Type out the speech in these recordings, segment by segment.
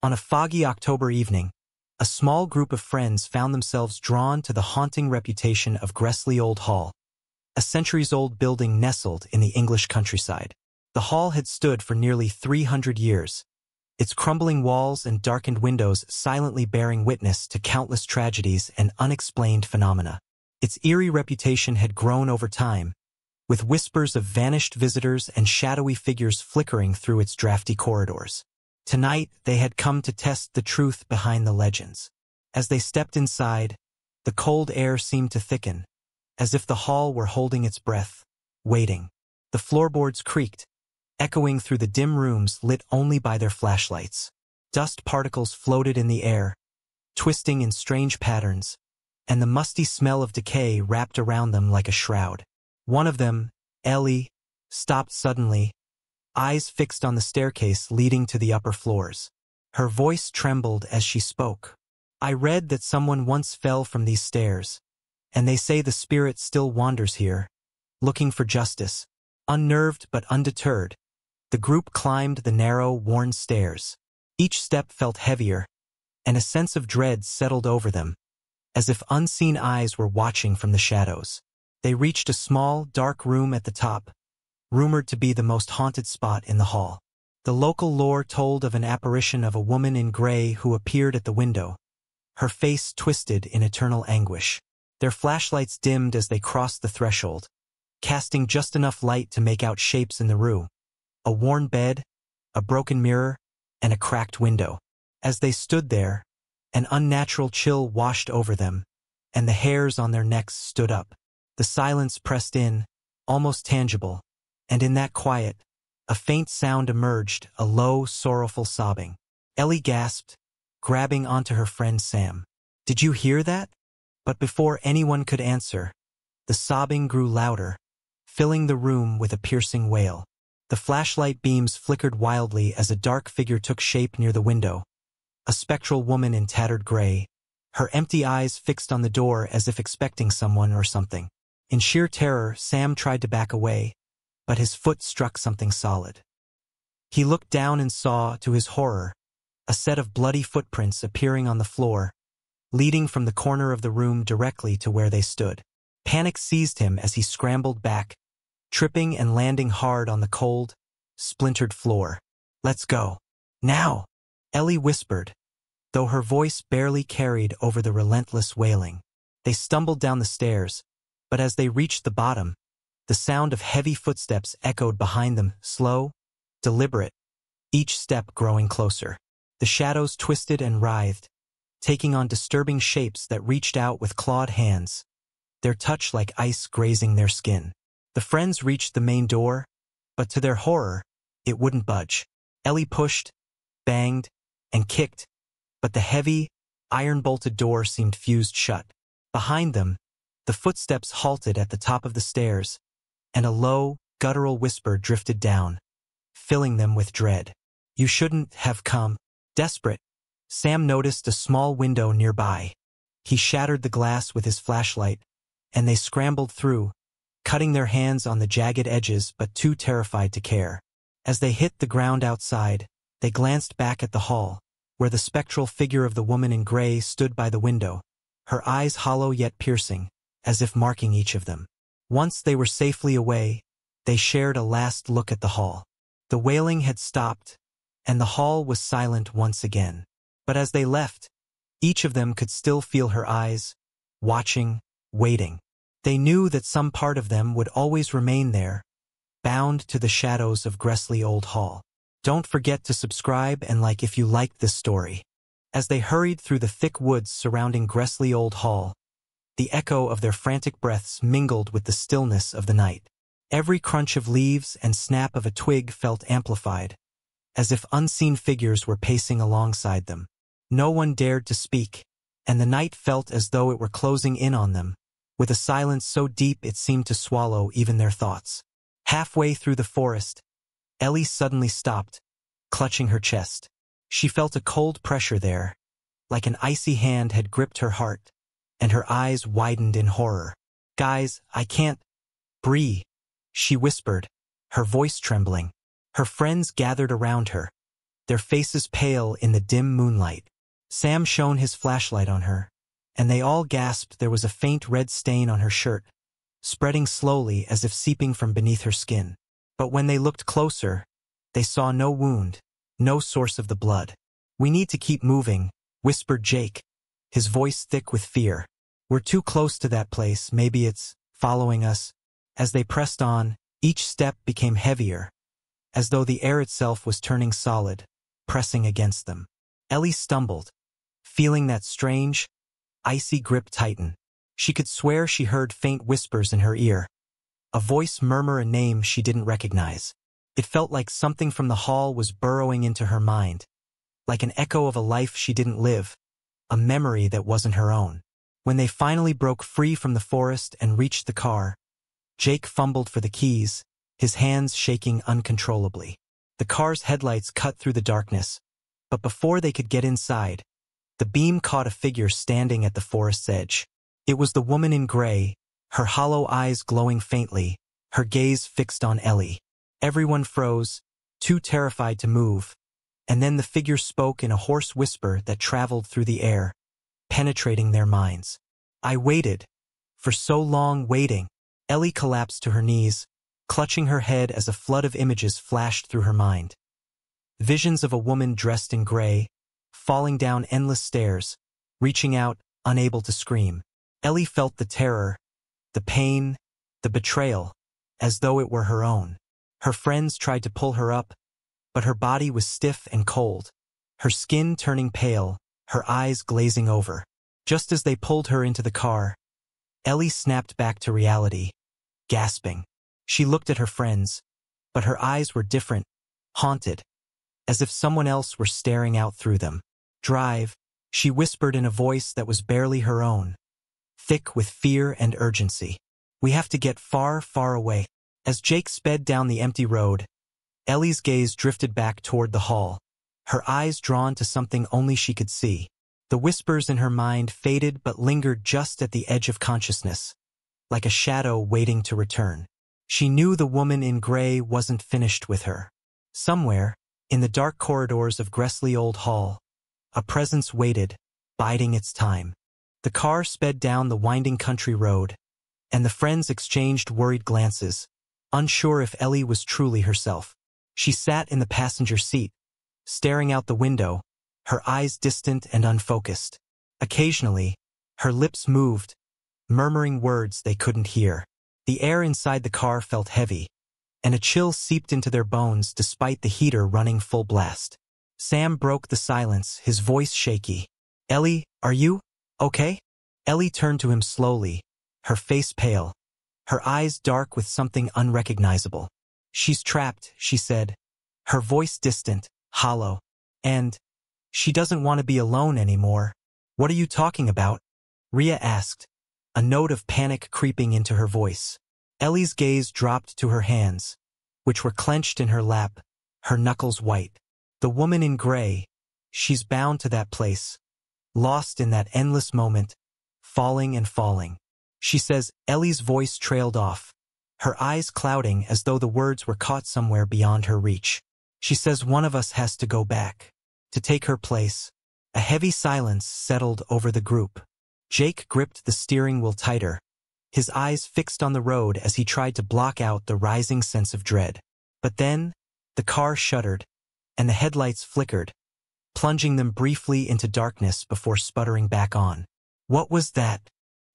On a foggy October evening, a small group of friends found themselves drawn to the haunting reputation of Gresley Old Hall, a centuries-old building nestled in the English countryside. The hall had stood for nearly 300 years, its crumbling walls and darkened windows silently bearing witness to countless tragedies and unexplained phenomena. Its eerie reputation had grown over time, with whispers of vanished visitors and shadowy figures flickering through its drafty corridors. Tonight, they had come to test the truth behind the legends. As they stepped inside, the cold air seemed to thicken, as if the hall were holding its breath, waiting. The floorboards creaked, echoing through the dim rooms lit only by their flashlights. Dust particles floated in the air, twisting in strange patterns, and the musty smell of decay wrapped around them like a shroud. One of them, Ellie, stopped suddenly, eyes fixed on the staircase leading to the upper floors. Her voice trembled as she spoke. "I read that someone once fell from these stairs, and they say the spirit still wanders here, looking for justice." Unnerved but undeterred, the group climbed the narrow, worn stairs. Each step felt heavier, and a sense of dread settled over them, as if unseen eyes were watching from the shadows. They reached a small, dark room at the top, rumored to be the most haunted spot in the hall. The local lore told of an apparition of a woman in gray who appeared at the window, her face twisted in eternal anguish. Their flashlights dimmed as they crossed the threshold, casting just enough light to make out shapes in the room: a worn bed, a broken mirror, and a cracked window. As they stood there, an unnatural chill washed over them, and the hairs on their necks stood up. The silence pressed in, almost tangible, and in that quiet, a faint sound emerged, a low, sorrowful sobbing. Ellie gasped, grabbing onto her friend Sam. "Did you hear that?" But before anyone could answer, the sobbing grew louder, filling the room with a piercing wail. The flashlight beams flickered wildly as a dark figure took shape near the window, a spectral woman in tattered gray, her empty eyes fixed on the door as if expecting someone or something. In sheer terror, Sam tried to back away, but his foot struck something solid. He looked down and saw, to his horror, a set of bloody footprints appearing on the floor, leading from the corner of the room directly to where they stood. Panic seized him as he scrambled back, tripping and landing hard on the cold, splintered floor. "Let's go. Now!" Ellie whispered, though her voice barely carried over the relentless wailing. They stumbled down the stairs, but as they reached the bottom, the sound of heavy footsteps echoed behind them, slow, deliberate, each step growing closer. The shadows twisted and writhed, taking on disturbing shapes that reached out with clawed hands, their touch like ice grazing their skin. The friends reached the main door, but to their horror, it wouldn't budge. Ellie pushed, banged, and kicked, but the heavy, iron-bolted door seemed fused shut. Behind them, the footsteps halted at the top of the stairs, and a low, guttural whisper drifted down, filling them with dread. "You shouldn't have come." Desperate, Sam noticed a small window nearby. He shattered the glass with his flashlight, and they scrambled through, cutting their hands on the jagged edges but too terrified to care. As they hit the ground outside, they glanced back at the hall, where the spectral figure of the woman in gray stood by the window, her eyes hollow yet piercing, as if marking each of them. Once they were safely away, they shared a last look at the hall. The wailing had stopped, and the hall was silent once again. But as they left, each of them could still feel her eyes, watching, waiting. They knew that some part of them would always remain there, bound to the shadows of Gresley Old Hall. Don't forget to subscribe and like if you liked this story. As they hurried through the thick woods surrounding Gresley Old Hall, the echo of their frantic breaths mingled with the stillness of the night. Every crunch of leaves and snap of a twig felt amplified, as if unseen figures were pacing alongside them. No one dared to speak, and the night felt as though it were closing in on them, with a silence so deep it seemed to swallow even their thoughts. Halfway through the forest, Ellie suddenly stopped, clutching her chest. She felt a cold pressure there, like an icy hand had gripped her heart, and her eyes widened in horror. "Guys, I can't breathe," she whispered, her voice trembling. Her friends gathered around her, their faces pale in the dim moonlight. Sam shone his flashlight on her, and they all gasped. There was a faint red stain on her shirt, spreading slowly as if seeping from beneath her skin. But when they looked closer, they saw no wound, no source of the blood. "We need to keep moving," whispered Jake, his voice thick with fear. "We're too close to that place. Maybe it's following us." As they pressed on, each step became heavier, as though the air itself was turning solid, pressing against them. Ellie stumbled, feeling that strange, icy grip tighten. She could swear she heard faint whispers in her ear, a voice murmur a name she didn't recognize. It felt like something from the hall was burrowing into her mind, like an echo of a life she didn't live, a memory that wasn't her own. When they finally broke free from the forest and reached the car, Jake fumbled for the keys, his hands shaking uncontrollably. The car's headlights cut through the darkness, but before they could get inside, the beam caught a figure standing at the forest's edge. It was the woman in gray, her hollow eyes glowing faintly, her gaze fixed on Ellie. Everyone froze, too terrified to move, and then the figure spoke in a hoarse whisper that traveled through the air, penetrating their minds. "I waited. For so long waiting." Ellie collapsed to her knees, clutching her head as a flood of images flashed through her mind. Visions of a woman dressed in gray, falling down endless stairs, reaching out, unable to scream. Ellie felt the terror, the pain, the betrayal, as though it were her own. Her friends tried to pull her up, but her body was stiff and cold, her skin turning pale, her eyes glazing over. Just as they pulled her into the car, Ellie snapped back to reality, gasping. She looked at her friends, but her eyes were different, haunted, as if someone else were staring out through them. "Drive," she whispered in a voice that was barely her own, thick with fear and urgency. "We have to get far, far away." As Jake sped down the empty road, Ellie's gaze drifted back toward the hall, her eyes drawn to something only she could see. The whispers in her mind faded but lingered just at the edge of consciousness, like a shadow waiting to return. She knew the woman in gray wasn't finished with her. Somewhere, in the dark corridors of Gresley Old Hall, a presence waited, biding its time. The car sped down the winding country road, and the friends exchanged worried glances, unsure if Ellie was truly herself. She sat in the passenger seat, staring out the window, her eyes distant and unfocused. Occasionally, her lips moved, murmuring words they couldn't hear. The air inside the car felt heavy, and a chill seeped into their bones despite the heater running full blast. Sam broke the silence, his voice shaky. "Ellie, are you okay?" Ellie turned to him slowly, her face pale, her eyes dark with something unrecognizable. "She's trapped," she said, her voice distant, hollow. "And she doesn't want to be alone anymore." "What are you talking about?" Rhea asked, a note of panic creeping into her voice. Ellie's gaze dropped to her hands, which were clenched in her lap, her knuckles white. "The woman in gray, she's bound to that place, lost in that endless moment, falling and falling. She says." Ellie's voice trailed off, her eyes clouding as though the words were caught somewhere beyond her reach. "She says one of us has to go back, to take her place." A heavy silence settled over the group. Jake gripped the steering wheel tighter, his eyes fixed on the road as he tried to block out the rising sense of dread. But then, the car shuddered, and the headlights flickered, plunging them briefly into darkness before sputtering back on. "What was that?"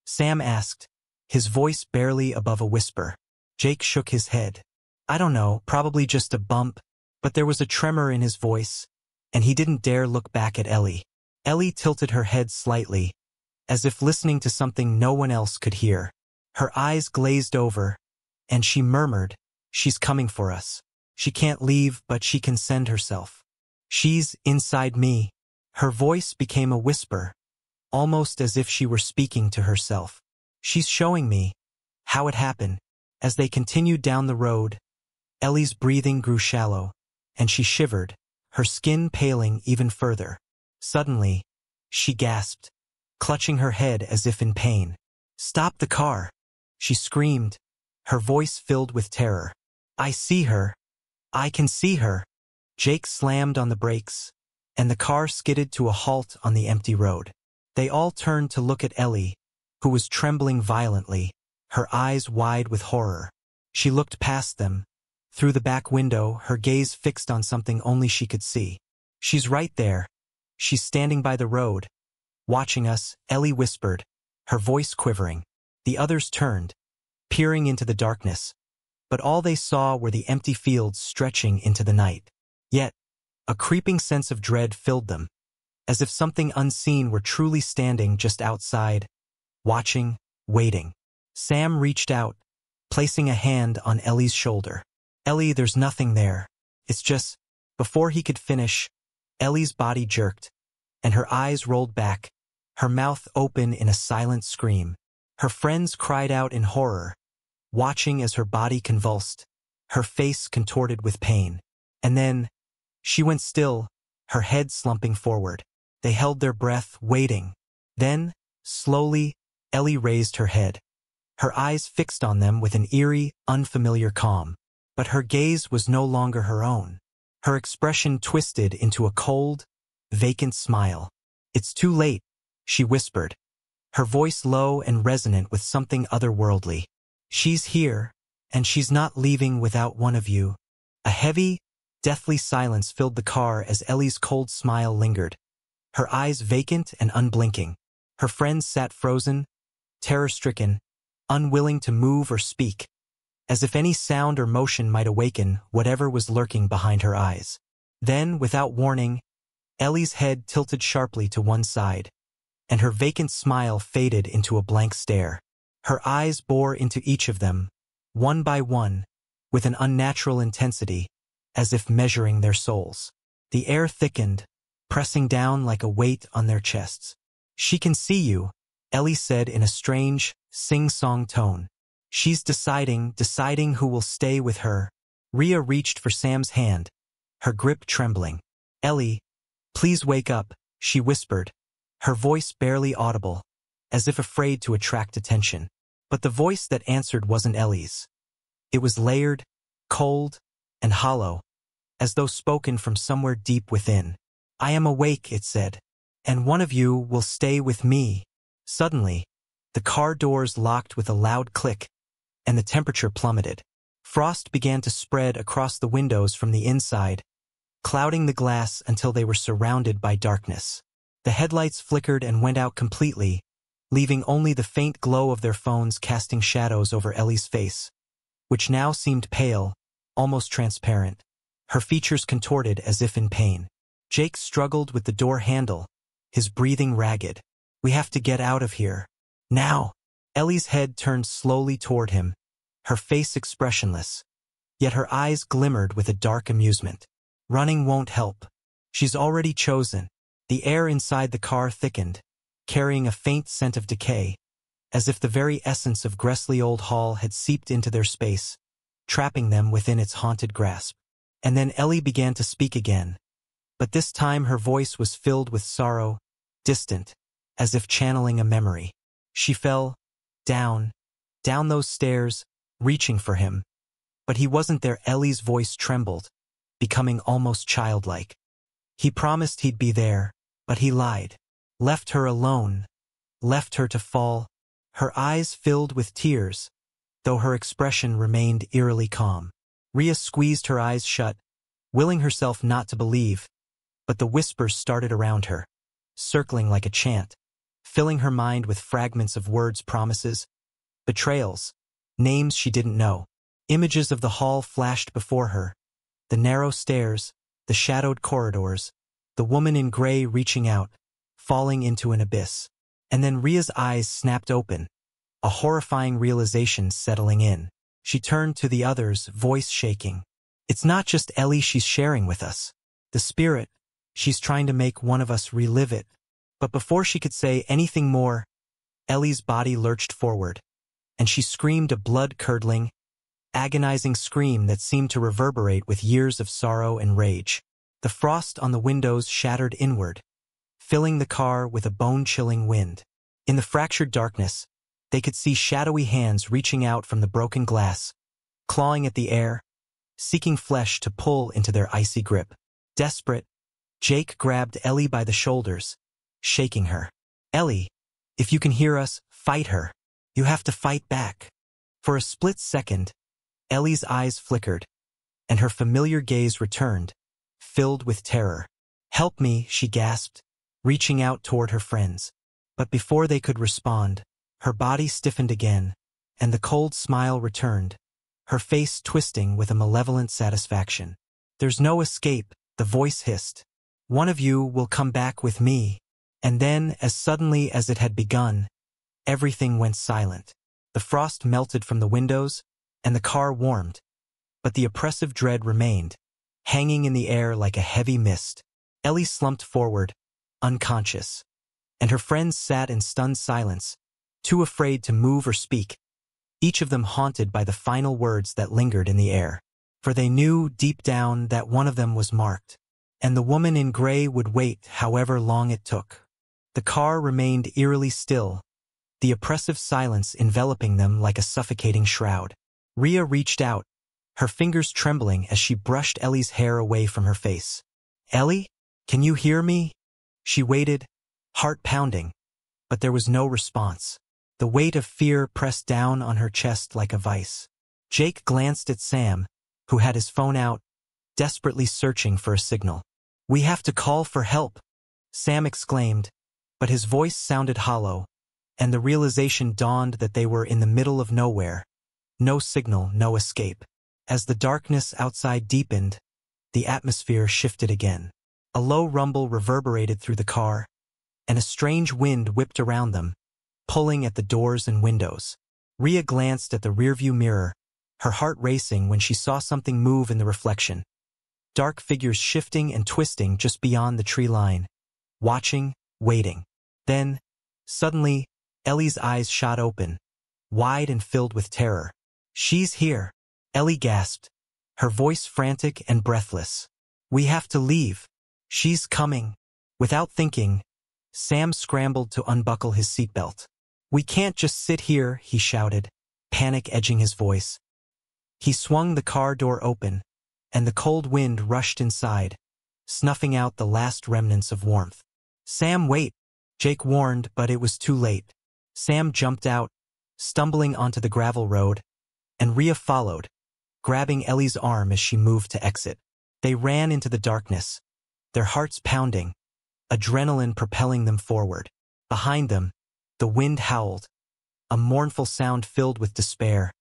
Sam asked, his voice barely above a whisper. Jake shook his head. "I don't know, probably just a bump," but there was a tremor in his voice, and he didn't dare look back at Ellie. Ellie tilted her head slightly, as if listening to something no one else could hear. Her eyes glazed over, and she murmured, "She's coming for us. She can't leave, but she can send herself. She's inside me." Her voice became a whisper, almost as if she were speaking to herself. "She's showing me how it happened." As they continued down the road, Ellie's breathing grew shallow, and she shivered, her skin paling even further. Suddenly, she gasped, clutching her head as if in pain. "Stop the car!" she screamed, her voice filled with terror. "I see her. I can see her." Jake slammed on the brakes, and the car skidded to a halt on the empty road. They all turned to look at Ellie, who was trembling violently, her eyes wide with horror. She looked past them, through the back window, her gaze fixed on something only she could see. "She's right there. She's standing by the road, watching us," Ellie whispered, her voice quivering. The others turned, peering into the darkness, but all they saw were the empty fields stretching into the night. Yet, a creeping sense of dread filled them, as if something unseen were truly standing just outside, watching, waiting. Sam reached out, placing a hand on Ellie's shoulder. "Ellie, there's nothing there. It's just..." Before he could finish, Ellie's body jerked, and her eyes rolled back, her mouth open in a silent scream. Her friends cried out in horror, watching as her body convulsed, her face contorted with pain. And then, she went still, her head slumping forward. They held their breath, waiting. Then, slowly, Ellie raised her head, her eyes fixed on them with an eerie, unfamiliar calm. But her gaze was no longer her own. Her expression twisted into a cold, vacant smile. "It's too late," she whispered, her voice low and resonant with something otherworldly. "She's here, and she's not leaving without one of you." A heavy, deathly silence filled the car as Ellie's cold smile lingered, her eyes vacant and unblinking. Her friends sat frozen, terror-stricken, unwilling to move or speak, as if any sound or motion might awaken whatever was lurking behind her eyes. Then, without warning, Ellie's head tilted sharply to one side, and her vacant smile faded into a blank stare. Her eyes bore into each of them, one by one, with an unnatural intensity, as if measuring their souls. The air thickened, pressing down like a weight on their chests. "She can see you," Ellie said in a strange, sing-song tone. "She's deciding who will stay with her." Rhea reached for Sam's hand, her grip trembling. "Ellie, please wake up," she whispered, her voice barely audible, as if afraid to attract attention. But the voice that answered wasn't Ellie's. It was layered, cold, and hollow, as though spoken from somewhere deep within. "I am awake," it said, "and one of you will stay with me." Suddenly, the car doors locked with a loud click, and the temperature plummeted. Frost began to spread across the windows from the inside, clouding the glass until they were surrounded by darkness. The headlights flickered and went out completely, leaving only the faint glow of their phones casting shadows over Ellie's face, which now seemed pale, almost transparent, her features contorted as if in pain. Jake struggled with the door handle, his breathing ragged. "We have to get out of here. Now." Ellie's head turned slowly toward him, her face expressionless, yet her eyes glimmered with a dark amusement. "Running won't help. She's already chosen." The air inside the car thickened, carrying a faint scent of decay, as if the very essence of Gresley Old Hall had seeped into their space, trapping them within its haunted grasp. And then Ellie began to speak again, but this time her voice was filled with sorrow, distant, as if channeling a memory. She fell, down those stairs, reaching for him. But he wasn't there. Ellie's voice trembled, becoming almost childlike. He promised he'd be there, but he lied. Left her alone, left her to fall. Her eyes filled with tears, though her expression remained eerily calm. Rhea squeezed her eyes shut, willing herself not to believe, but the whispers started around her, circling like a chant, filling her mind with fragments of words, promises, betrayals, names she didn't know. Images of the hall flashed before her, the narrow stairs, the shadowed corridors, the woman in gray reaching out, falling into an abyss. And then Rhea's eyes snapped open, a horrifying realization settling in. She turned to the others, voice shaking. "It's not just Ellie she's sharing with us. The spirit, she's trying to make one of us relive it." But before she could say anything more, Ellie's body lurched forward, and she screamed a blood-curdling, agonizing scream that seemed to reverberate with years of sorrow and rage. The frost on the windows shattered inward, filling the car with a bone-chilling wind. In the fractured darkness, they could see shadowy hands reaching out from the broken glass, clawing at the air, seeking flesh to pull into their icy grip. Desperate, Jake grabbed Ellie by the shoulders, shaking her. "Ellie, if you can hear us, fight her. You have to fight back." For a split second, Ellie's eyes flickered, and her familiar gaze returned, filled with terror. "Help me," she gasped, reaching out toward her friends. But before they could respond, her body stiffened again, and the cold smile returned, her face twisting with a malevolent satisfaction. "There's no escape," the voice hissed. "One of you will come back with me." And then, as suddenly as it had begun, everything went silent. The frost melted from the windows, and the car warmed, but the oppressive dread remained, hanging in the air like a heavy mist. Ellie slumped forward, unconscious, and her friends sat in stunned silence, too afraid to move or speak, each of them haunted by the final words that lingered in the air. For they knew, deep down, that one of them was marked, and the woman in gray would wait however long it took. The car remained eerily still, the oppressive silence enveloping them like a suffocating shroud. Rhea reached out, her fingers trembling as she brushed Ellie's hair away from her face. "Ellie, can you hear me?" She waited, heart pounding, but there was no response. The weight of fear pressed down on her chest like a vice. Jake glanced at Sam, who had his phone out, desperately searching for a signal. "We have to call for help," Sam exclaimed, but his voice sounded hollow, and the realization dawned that they were in the middle of nowhere. No signal, no escape. As the darkness outside deepened, the atmosphere shifted again. A low rumble reverberated through the car, and a strange wind whipped around them, pulling at the doors and windows. Rhea glanced at the rearview mirror, her heart racing when she saw something move in the reflection. Dark figures shifting and twisting just beyond the tree line, watching, waiting. Then, suddenly, Ellie's eyes shot open, wide and filled with terror. "She's here," Ellie gasped, her voice frantic and breathless. "We have to leave. She's coming." Without thinking, Sam scrambled to unbuckle his seatbelt. "We can't just sit here," he shouted, panic edging his voice. He swung the car door open, and the cold wind rushed inside, snuffing out the last remnants of warmth. "Sam, wait," Jake warned, but it was too late. Sam jumped out, stumbling onto the gravel road, and Rhea followed, grabbing Ellie's arm as she moved to exit. They ran into the darkness, their hearts pounding, adrenaline propelling them forward. Behind them, the wind howled, a mournful sound filled with despair,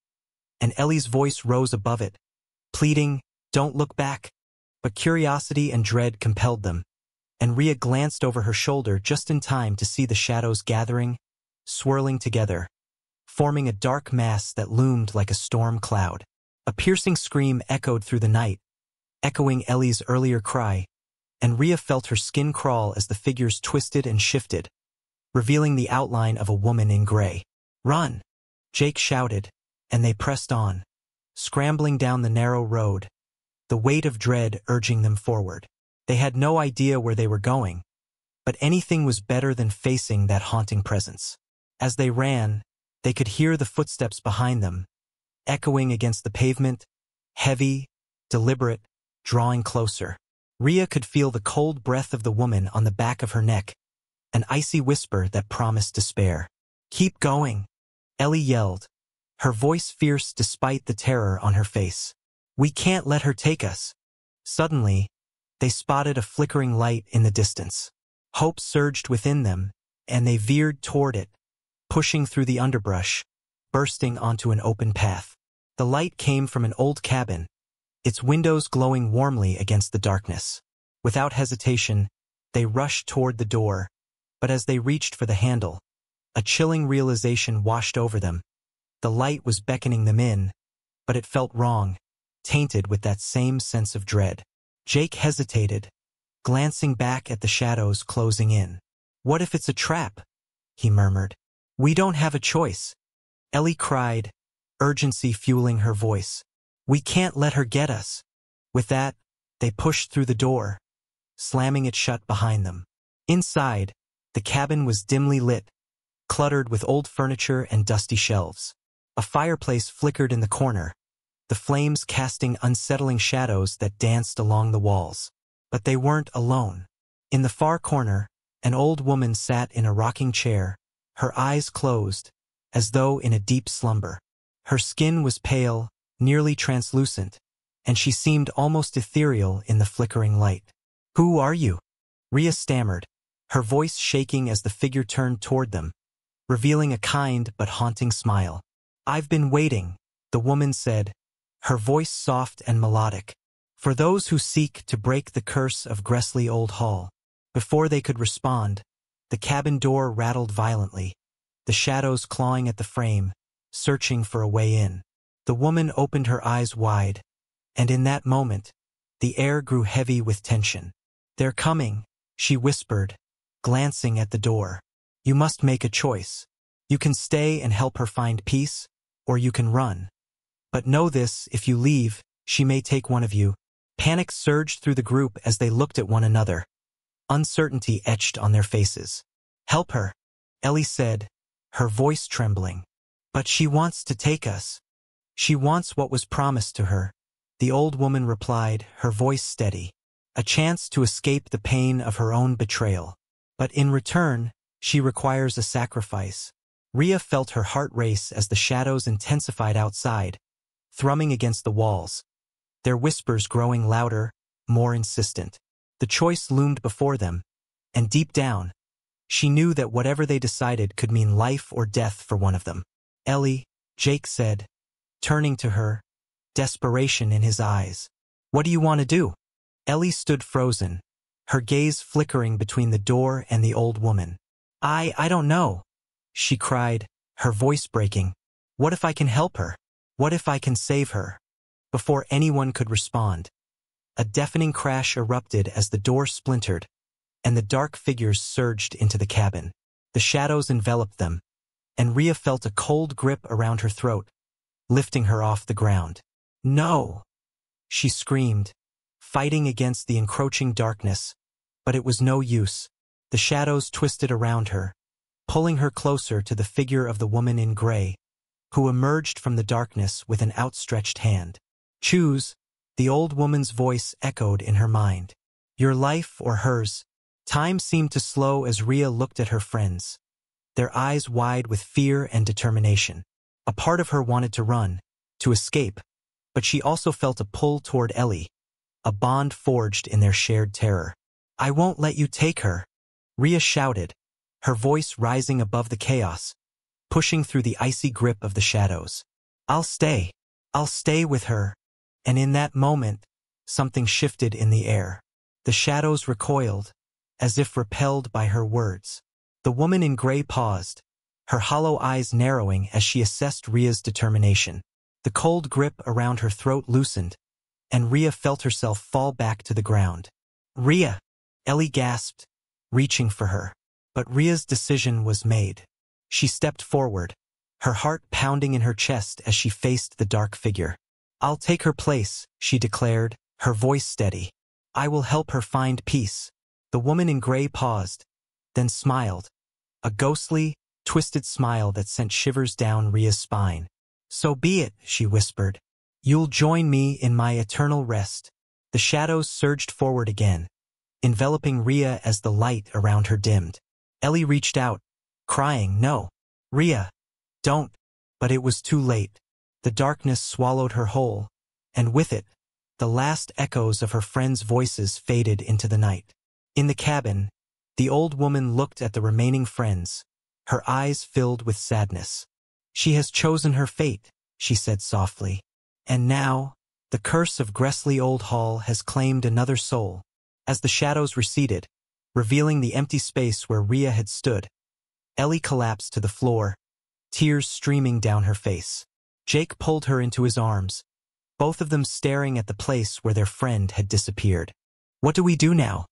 and Ellie's voice rose above it, pleading, "Don't look back." But curiosity and dread compelled them, and Rhea glanced over her shoulder just in time to see the shadows gathering, swirling together, forming a dark mass that loomed like a storm cloud. A piercing scream echoed through the night, echoing Ellie's earlier cry, and Rhea felt her skin crawl as the figures twisted and shifted, revealing the outline of a woman in gray. "Run!" Jake shouted, and they pressed on, scrambling down the narrow road, the weight of dread urging them forward. They had no idea where they were going, but anything was better than facing that haunting presence. As they ran, they could hear the footsteps behind them, echoing against the pavement, heavy, deliberate, drawing closer. Rhea could feel the cold breath of the woman on the back of her neck, an icy whisper that promised despair. "Keep going," Ellie yelled, her voice fierce despite the terror on her face. "We can't let her take us." Suddenly, they spotted a flickering light in the distance. Hope surged within them, and they veered toward it, pushing through the underbrush, bursting onto an open path. The light came from an old cabin, its windows glowing warmly against the darkness. Without hesitation, they rushed toward the door, but as they reached for the handle, a chilling realization washed over them. The light was beckoning them in, but it felt wrong, tainted with that same sense of dread. Jake hesitated, glancing back at the shadows closing in. "What if it's a trap?" he murmured. "We don't have a choice," Ellie cried, urgency fueling her voice. "We can't let her get us." With that, they pushed through the door, slamming it shut behind them. Inside, the cabin was dimly lit, cluttered with old furniture and dusty shelves. A fireplace flickered in the corner, the flames casting unsettling shadows that danced along the walls. But they weren't alone. In the far corner, an old woman sat in a rocking chair, her eyes closed, as though in a deep slumber. Her skin was pale, nearly translucent, and she seemed almost ethereal in the flickering light. "Who are you?" Rhea stammered, her voice shaking as the figure turned toward them, revealing a kind but haunting smile. "I've been waiting," the woman said, her voice soft and melodic, "for those who seek to break the curse of Gresley Old Hall." Before they could respond, the cabin door rattled violently, the shadows clawing at the frame, searching for a way in. The woman opened her eyes wide, and in that moment, the air grew heavy with tension. "They're coming," she whispered, glancing at the door. "You must make a choice. You can stay and help her find peace, or you can run. But know this, if you leave, she may take one of you." Panic surged through the group as they looked at one another. Uncertainty etched on their faces. "Help her," Ellie said, her voice trembling. "But she wants to take us. She wants what was promised to her," the old woman replied, her voice steady. "A chance to escape the pain of her own betrayal. But in return, she requires a sacrifice." Rhea felt her heart race as the shadows intensified outside, thrumming against the walls, their whispers growing louder, more insistent. The choice loomed before them, and deep down, she knew that whatever they decided could mean life or death for one of them. "Ellie," Jake said, turning to her, desperation in his eyes. "What do you want to do?" Ellie stood frozen, her gaze flickering between the door and the old woman. I don't know," she cried, her voice breaking. "What if I can help her? What if I can save her?" Before anyone could respond, a deafening crash erupted as the door splintered, and the dark figures surged into the cabin. The shadows enveloped them, and Rhea felt a cold grip around her throat, lifting her off the ground. "No!" she screamed, fighting against the encroaching darkness, but it was no use. The shadows twisted around her, pulling her closer to the figure of the woman in gray, who emerged from the darkness with an outstretched hand. "Choose," the old woman's voice echoed in her mind. "Your life or hers." Time seemed to slow as Rhea looked at her friends, their eyes wide with fear and determination. A part of her wanted to run, to escape, but she also felt a pull toward Ellie, a bond forged in their shared terror. "I won't let you take her," Rhea shouted, her voice rising above the chaos, pushing through the icy grip of the shadows. I'll stay with her." And in that moment, something shifted in the air. The shadows recoiled, as if repelled by her words. The woman in gray paused, her hollow eyes narrowing as she assessed Rhea's determination. The cold grip around her throat loosened, and Rhea felt herself fall back to the ground. "Rhea!" Ellie gasped, reaching for her. But Rhea's decision was made. She stepped forward, her heart pounding in her chest as she faced the dark figure. "I'll take her place," she declared, her voice steady. "I will help her find peace." The woman in gray paused, then smiled, a ghostly, twisted smile that sent shivers down Rhea's spine. "So be it," she whispered. "You'll join me in my eternal rest." The shadows surged forward again, enveloping Rhea as the light around her dimmed. Ellie reached out, crying, "No, Rhea, don't." But it was too late. The darkness swallowed her whole, and with it, the last echoes of her friends' voices faded into the night. In the cabin, the old woman looked at the remaining friends, her eyes filled with sadness. "She has chosen her fate," she said softly. "And now, the curse of Gresley Old Hall has claimed another soul." As the shadows receded, revealing the empty space where Rhea had stood, Ellie collapsed to the floor, tears streaming down her face. Jake pulled her into his arms, both of them staring at the place where their friend had disappeared. "What do we do now?"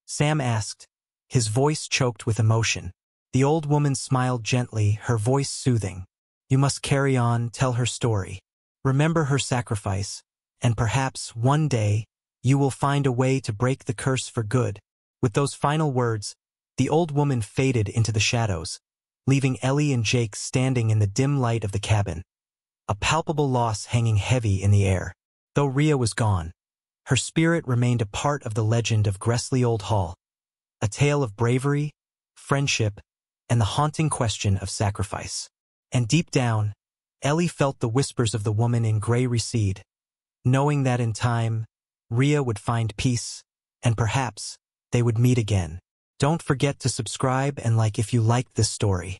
Sam asked, his voice choked with emotion. The old woman smiled gently, her voice soothing. "You must carry on, tell her story. Remember her sacrifice, and perhaps, one day, you will find a way to break the curse for good." With those final words, the old woman faded into the shadows, leaving Ellie and Jake standing in the dim light of the cabin, a palpable loss hanging heavy in the air. Though Rhea was gone, Her spirit remained a part of the legend of Gresley Old Hall, a tale of bravery, friendship, and the haunting question of sacrifice. And deep down, Ellie felt the whispers of the woman in gray recede, knowing that in time, Rhea would find peace, and perhaps they would meet again. Don't forget to subscribe and like if you liked this story.